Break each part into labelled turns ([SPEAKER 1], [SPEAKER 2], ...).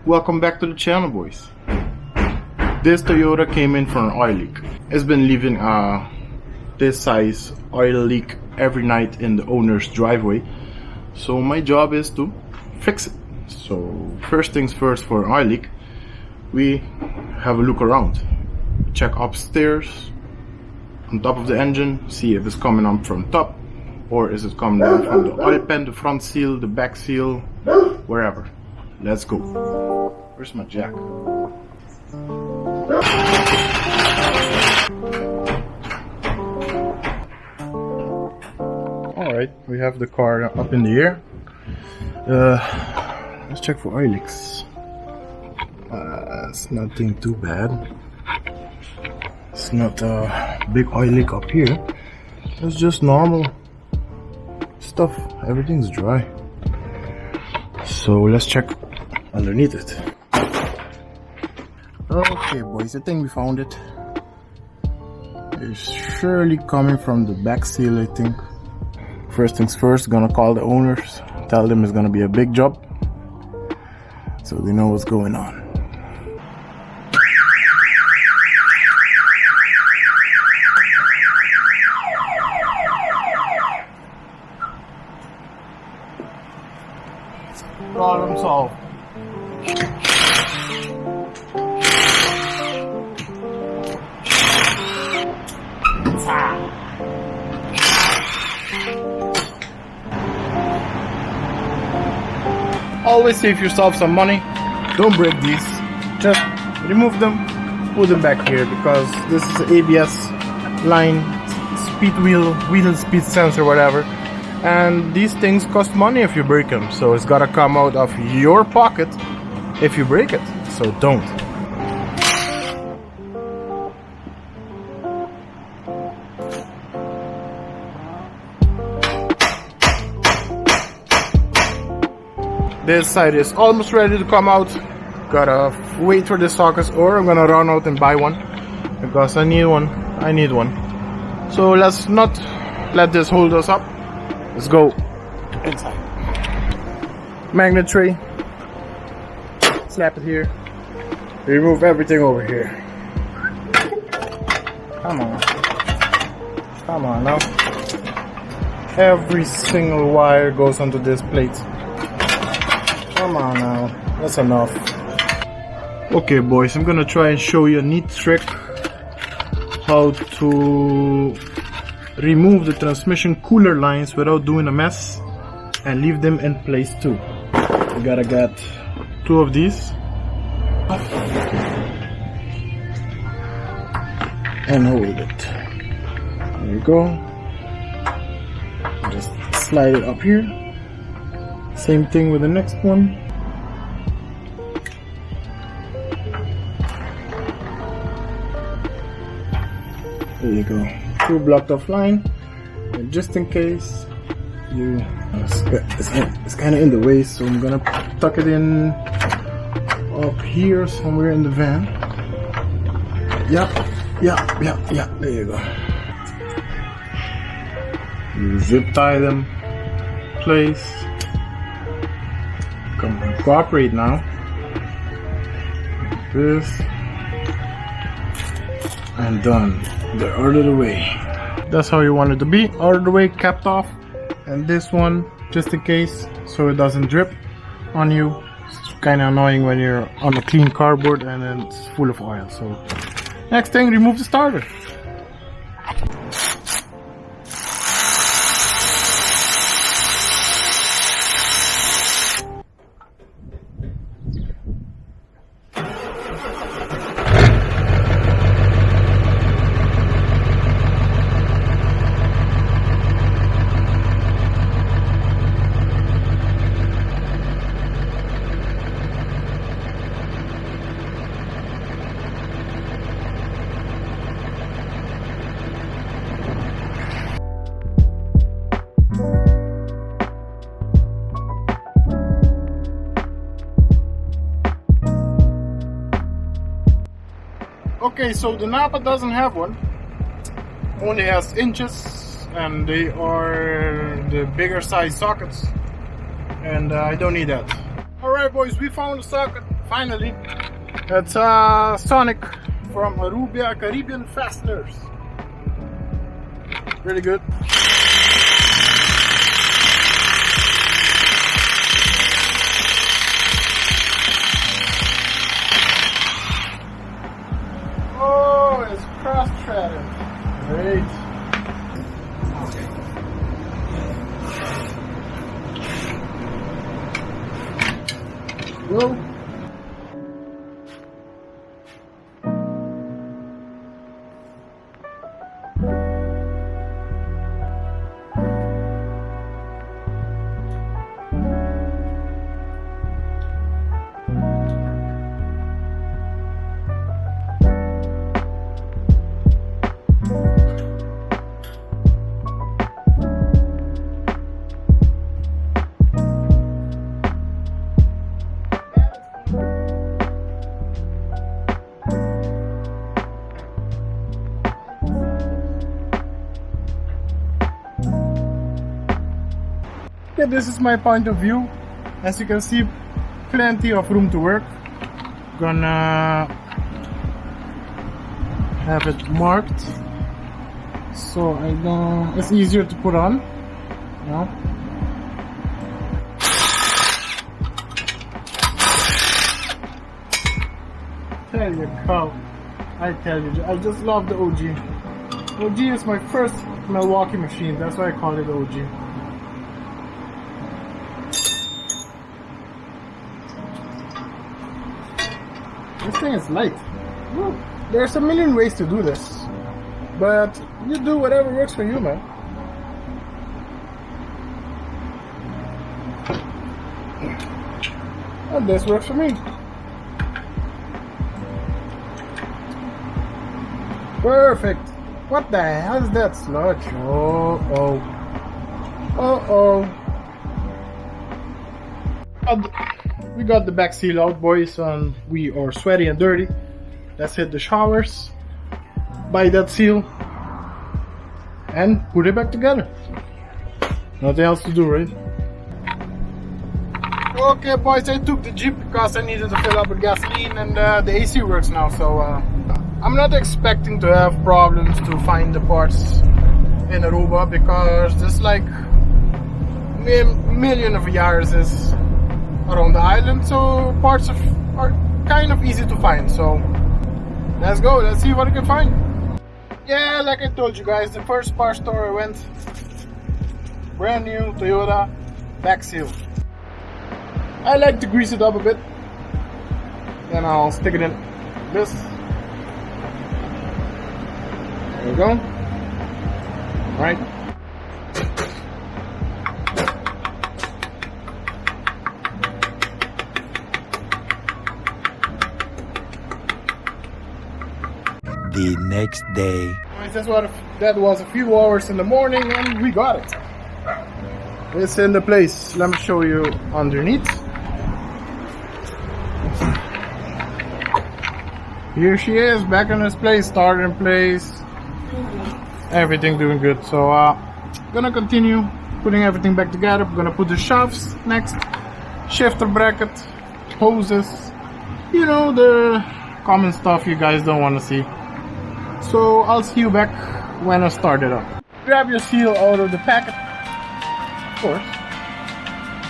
[SPEAKER 1] Welcome back to the channel, boys. This Toyota came in for an oil leak. It's been leaving this size oil leak every night in the owner's driveway. So my job is to fix it. So first things first, for an oil leak, we have a look around. Check upstairs, on top of the engine, see if it's coming up from top, or is it coming down from the oil pan, the front seal, the back seal, wherever. Let's go. Where's my jack? Alright, we have the car up in the air. Let's check for oil leaks. It's nothing too bad. It's not a big oil leak up here. It's just normal stuff. Everything's dry. So let's check underneath it. Okay, boys, I think we found it. It's surely coming from the back seal, I think. First things first, gonna call the owners, tell them it's gonna be a big job, so they know what's going on. Problem solved. Always save yourself some money. Don't break these. Just remove them, put them back here, because this is an ABS line, speed wheel speed sensor, whatever. And these things cost money if you break them, so it's gotta come out of your pocket if you break it, so don't. This side is almost ready to come out. Gotta wait for the sockets, or I'm gonna run out and buy one, because I need one. So let's not let this hold us up. Let's go inside. Magnet tray. Slap it here. Remove everything over here. Come on now. Every single wire goes onto this plate. Come on now. That's enough. Okay, boys, I'm gonna try and show you a neat trick how to remove the transmission cooler lines without doing a mess and leave them in place too. You gotta get 2 of these and hold it. There you go. Just slide it up here. Same thing with the next one. There you go. 2 blocked off line, and just in case you it's kind of in the way, so I'm gonna tuck it in up here somewhere in the van. Yeah, there you go. You zip tie them in place. Come on, cooperate now. Like this, and done. They're out of the way. That's how you want it to be, out of the way, capped off. And this one, just in case, so it doesn't drip on you. It's kind of annoying when you're on a clean cardboard and then it's full of oil. So next thing, remove the starter. Okay, so the Napa doesn't have one, only has inches, and they are the bigger size sockets, and I don't need that. Alright boys, we found the socket, finally. It's Sonic from Aruba Caribbean Fasteners. Really good. Oh, it's cross-threaded. Great. Go. Okay, this is my point of view. As you can see, plenty of room to work. Gonna have it marked so I don't. It's easier to put on. You know? There you go. I tell you, I just love the OG. OG is my first Milwaukee machine. That's why I call it OG. This thing is light. Woo. There's a million ways to do this, but you do whatever works for you, man. And this works for me. Perfect. What the hell is that sludge? Oh. We got the back seal out, boys, and we are sweaty and dirty. Let's hit the showers, buy that seal, and put it back together. Nothing else to do, right? Okay, boys, I took the Jeep because I needed to fill up with gasoline, and the AC works now, so I'm not expecting to have problems to find the parts in Aruba because there's like a million of Yarises around the island, so parts are kind of easy to find. So let's go, let's see what I can find. Yeah, like I told you guys, the first part store I went, brand new Toyota back seal. I like to grease it up a bit, then I'll stick it in this. There we go. All right.
[SPEAKER 2] The next day.
[SPEAKER 1] That was a few hours in the morning and we got it. It's in the place. Let me show you underneath. Here she is, back in this place, started in place. Everything doing good. So gonna continue putting everything back together. I'm gonna put the shafts next, shifter bracket, hoses, you know, the common stuff you guys don't want to see. So I'll see you back when I start it up. Grab your seal out of the packet. Of course,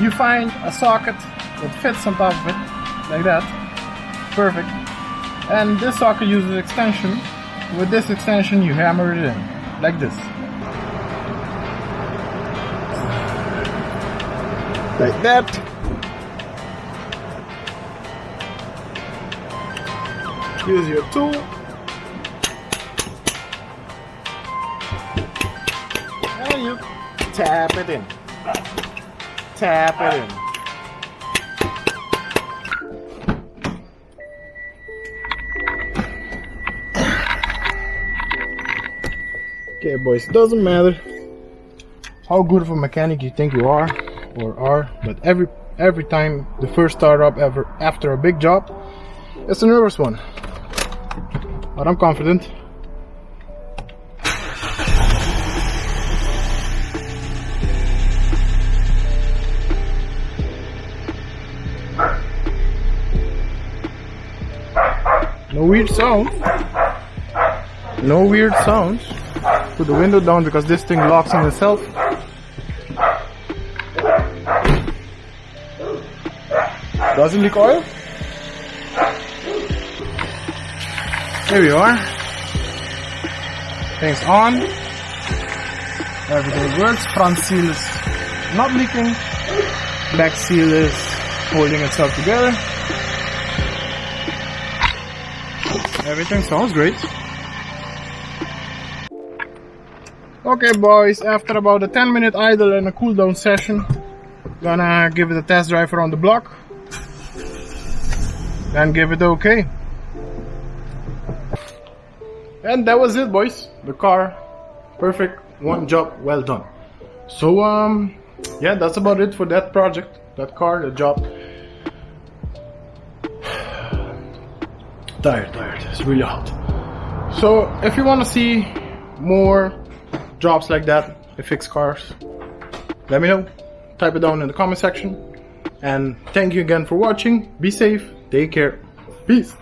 [SPEAKER 1] you find a socket that fits on top of it, like that. Perfect. And this socket uses extension. With this extension, you hammer it in, like this. Like that. Use your tool. And you tap it in. Tap it in. Okay, boys, it doesn't matter how good of a mechanic you think you are, but every time the first startup ever after a big job, it's a nervous one. But I'm confident. No weird sounds. No weird sounds. Put the window down because this thing locks on itself. Doesn't leak oil. Here we are. Things on. Everything works. Front seal is not leaking. Back seal is holding itself together. Everything sounds great. Okay boys, after about a 10-minute idle and a cool down session, gonna give it a test drive around the block and give it okay. And that was it boys. The car, perfect, one job well done. So yeah, that's about it for that project, that car, the job. Tired, it's really hot. So if you want to see more jobs like that, to fix cars, let me know. Type it down in the comment section. And thank you again for watching. Be safe, take care, peace.